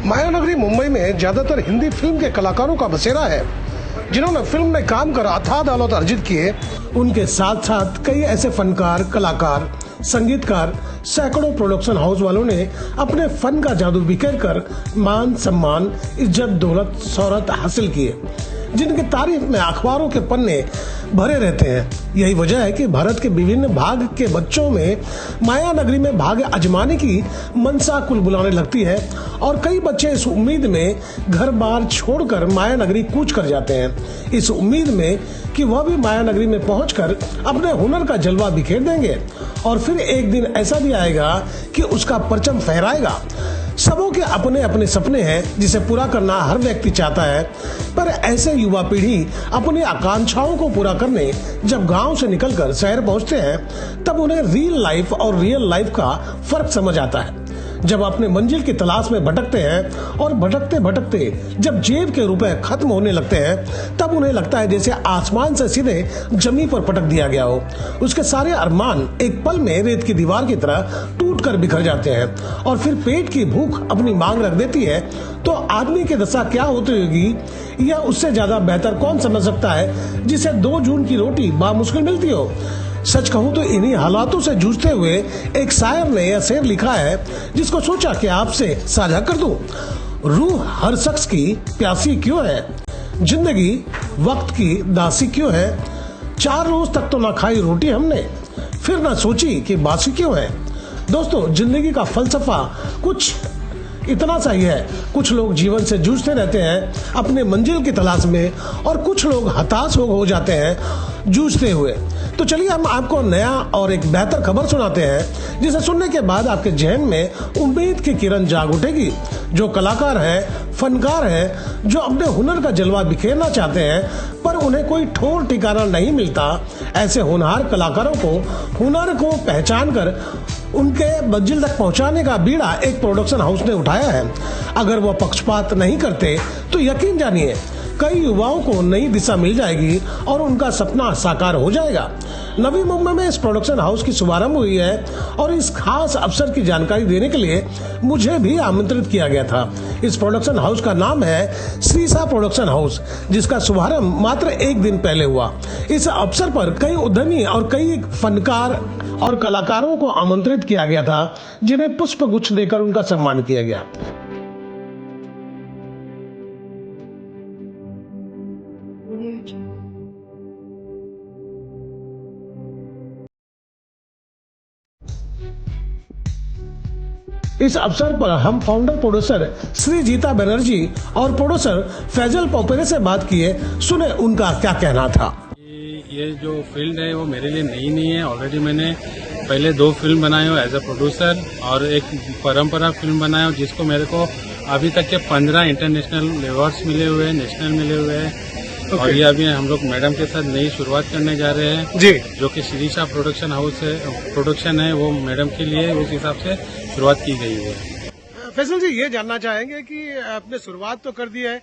मायानगरी मुंबई में ज्यादातर हिंदी फिल्म के कलाकारों का बसेरा है, जिन्होंने फिल्म में काम कर अथाह दौलत अर्जित किए। उनके साथ साथ कई ऐसे फनकार, कलाकार, संगीतकार, सैकड़ों प्रोडक्शन हाउस वालों ने अपने फन का जादू बिखेर कर मान, सम्मान, इज्जत, दौलत, शोहरत हासिल किए, जिनकी तारीफ में अखबारों के पन्ने भरे रहते हैं। यही वजह है कि भारत के विभिन्न भाग के बच्चों में मायानगरी में भाग आजमाने की मनसा कुल बुलाने लगती है और कई बच्चे इस उम्मीद में घर बार छोड़कर मायानगरी कूच कर जाते हैं, इस उम्मीद में कि वह भी मायानगरी में पहुंचकर अपने हुनर का जलवा बिखेर देंगे और फिर एक दिन ऐसा भी आएगा कि उसका परचम फहराएगा। सबों के अपने अपने सपने हैं जिसे पूरा करना हर व्यक्ति चाहता है, पर ऐसे युवा पीढ़ी अपनी आकांक्षाओं को पूरा करने जब गांव से निकलकर शहर पहुंचते हैं, तब उन्हें रियल लाइफ और रियल लाइफ का फर्क समझ आता है। जब अपने मंजिल की तलाश में भटकते हैं और भटकते भटकते जब जेब के रुपए खत्म होने लगते हैं, तब उन्हें लगता है जैसे आसमान से सीधे जमीन पर पटक दिया गया हो। उसके सारे अरमान एक पल में रेत की दीवार की तरह टूट कर बिखर जाते हैं और फिर पेट की भूख अपनी मांग रख देती है। तो आदमी की दशा क्या होती होगी, यह उससे ज्यादा बेहतर कौन समझ सकता है जिसे 2 जून की रोटी बामुश्किल मिलती हो। सच कहूं तो इन्हीं हालातों से जूझते हुए एक शायर ने यह शेर लिखा है, जिसको सोचा कि आपसे साझा कर दूं। रूह हर शख्स की प्यासी क्यों है, जिंदगी वक्त की दासी क्यों है। 4 रोज तक तो ना खाई रोटी हमने, फिर ना सोची कि बासी क्यों है। दोस्तों, जिंदगी का फलसफा कुछ इतना सा ही है। कुछ लोग जीवन से जूझते रहते हैं अपने मंजिल की तलाश में और कुछ लोग हताश हो जाते हैं जूझते हुए। तो चलिए हम आपको नया और एक बेहतर खबर सुनाते हैं, जिसे सुनने के बाद आपके जहन में उम्मीद की किरण जाग उठेगी। जो कलाकार हैं, फनकार हैं, जो अपने हुनर का जलवा बिखेरना चाहते हैं पर उन्हें कोई ठोर ठिकाना नहीं मिलता, ऐसे होनहार कलाकारों को हुनर को पहचान कर उनके मंजिल तक पहुंचाने का बीड़ा एक प्रोडक्शन हाउस ने उठाया है। अगर वो पक्षपात नहीं करते तो यकीन जानिए कई युवाओं को नई दिशा मिल जाएगी और उनका सपना साकार हो जाएगा। नवी मुंबई में इस प्रोडक्शन हाउस की शुभारंभ हुई है और इस खास अवसर की जानकारी देने के लिए मुझे भी आमंत्रित किया गया था। इस प्रोडक्शन हाउस का नाम है श्रीसा प्रोडक्शन हाउस, जिसका शुभारंभ मात्र 1 दिन पहले हुआ। इस अवसर पर कई उद्यमी और कई फनकार और कलाकारों को आमंत्रित किया गया था, जिन्हें पुष्प गुच्छ देकर उनका सम्मान किया गया। इस अवसर पर हम फाउंडर प्रोड्यूसर श्री जीता बनर्जी और प्रोड्यूसर फैजल पोपेरे से बात किए, सुने उनका क्या कहना था। ये जो फील्ड है वो मेरे लिए नई नहीं है। ऑलरेडी मैंने पहले 2 फिल्म बनाए हो एज अ प्रोड्यूसर और एक परंपरा फिल्म बनाया हो, जिसको मेरे को अभी तक के 15 इंटरनेशनल अवार्ड्स मिले हुए हैं, नेशनल मिले हुए हैं। और ये अभी हम लोग मैडम के साथ नई शुरुआत करने जा रहे हैं जी, जो कि श्रीसा प्रोडक्शन हाउस है, प्रोडक्शन है, वो मैडम के लिए उस हिसाब से शुरुआत की गई है। फैसल जी, ये जानना चाहेंगे कि आपने शुरुआत तो कर दी है,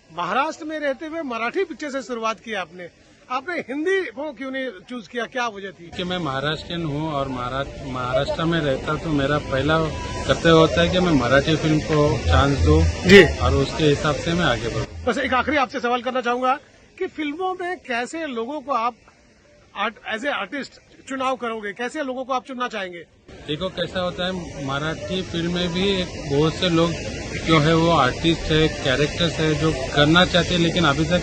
महाराष्ट्र में रहते हुए मराठी पिक्चर से शुरुआत की आपने हिंदी को क्यों नहीं चूज किया, क्या वजह थी? कि मैं महाराष्ट्रियन हूँ और महाराष्ट्र में रहता, तो मेरा पहला कर्तव्य होता है कि मैं मराठी फिल्म को चांस दूं जी, और उसके हिसाब से मैं आगे बढ़ूं। बस एक आखिरी आपसे सवाल करना चाहूंगा कि फिल्मों में कैसे लोगों को आप एज ए आर्टिस्ट चुनाव करोगे, कैसे लोगों को आप चुनना चाहेंगे? देखो कैसा होता है, मराठी फिल्म में भी बहुत से लोग जो है वो आर्टिस्ट है, कैरेक्टर्स है, जो करना चाहते हैं लेकिन अभी तक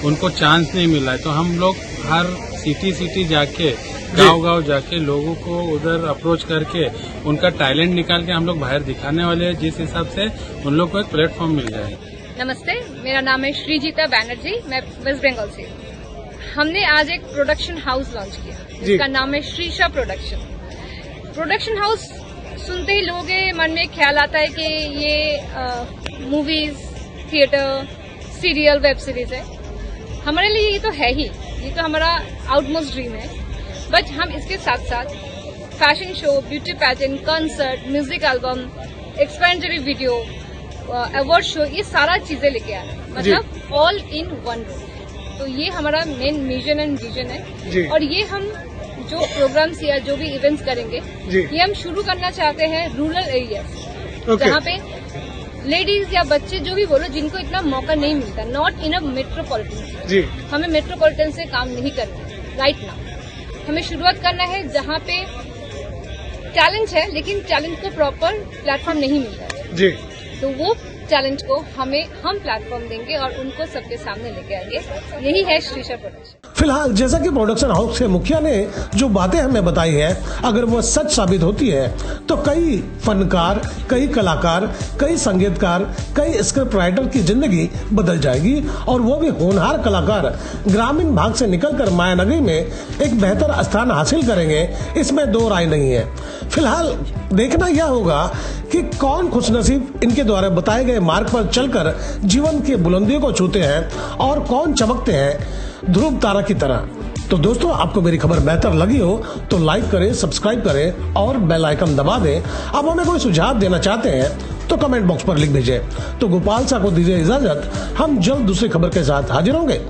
उनको चांस नहीं मिला है। तो हम लोग हर सिटी जाके, गांव जाके लोगों को उधर अप्रोच करके उनका टैलेंट निकाल के हम लोग बाहर दिखाने वाले हैं, जिस हिसाब से उन लोग को एक प्लेटफॉर्म मिल जाए। नमस्ते, मेरा नाम है श्रीजीता बैनर्जी, मैं वेस्ट बंगाल से। हमने आज एक प्रोडक्शन हाउस लॉन्च किया जिसका नाम है श्रीसा प्रोडक्शन हाउस। सुनते ही लोगों के मन में ख्याल आता है कि ये movies, theatre, serial, web series है। हमारे लिए ये तो है ही, ये तो हमारा आउटमोस्ट ड्रीम है। बट हम इसके साथ साथ fashion show, beauty pageant, concert, music album, experimentary video, award show, ये सारा चीजें लेके आ रहे हैं, मतलब ऑल इन वन रूम। तो ये हमारा मेन मिशन एंड विजन है। और ये हम जो प्रोग्राम्स या जो भी इवेंट्स करेंगे, ये हम शुरू करना चाहते हैं रूरल एरियाज, जहाँ पे लेडीज या बच्चे जो भी बोलो जिनको इतना मौका नहीं मिलता, नॉट इन अ मेट्रोपॉलिटन जी हमें मेट्रोपॉलिटन से काम नहीं करना राइट नाउ। हमें शुरुआत करना है जहाँ पे टैलेंट है लेकिन टैलेंट को प्रॉपर प्लेटफॉर्म नहीं मिल रहा है, जी तो वो टैलेंट को हम प्लेटफॉर्म देंगे और उनको सबके सामने लेके आएंगे। यही है श्रीशा प्रोडक्शन। फिलहाल जैसा कि प्रोडक्शन हाउस के मुखिया ने जो बातें हमें बताई है, अगर वो सच साबित होती है तो कई फनकार, कई कलाकार, कई संगीतकार, कई स्क्रिप्ट राइटर की जिंदगी बदल जाएगी और वो भी होनहार कलाकार ग्रामीण भाग से निकलकर मायानगरी में एक बेहतर स्थान हासिल करेंगे, इसमें दो राय नहीं है। फिलहाल देखना यह होगा कि कौन खुशनसीब इनके द्वारा बताए गए मार्ग पर चलकर जीवन की बुलंदियों को छूते हैं और कौन चमकते हैं ध्रुव तारा की तरह। तो दोस्तों, आपको मेरी खबर बेहतर लगी हो तो लाइक करें, सब्सक्राइब करें और बेल आइकन दबा दें। अब हमें कोई सुझाव देना चाहते हैं तो कमेंट बॉक्स पर लिख दीजिए। तो गोपाल सा को दीजिए इजाजत, हम जल्द दूसरी खबर के साथ हाजिर होंगे।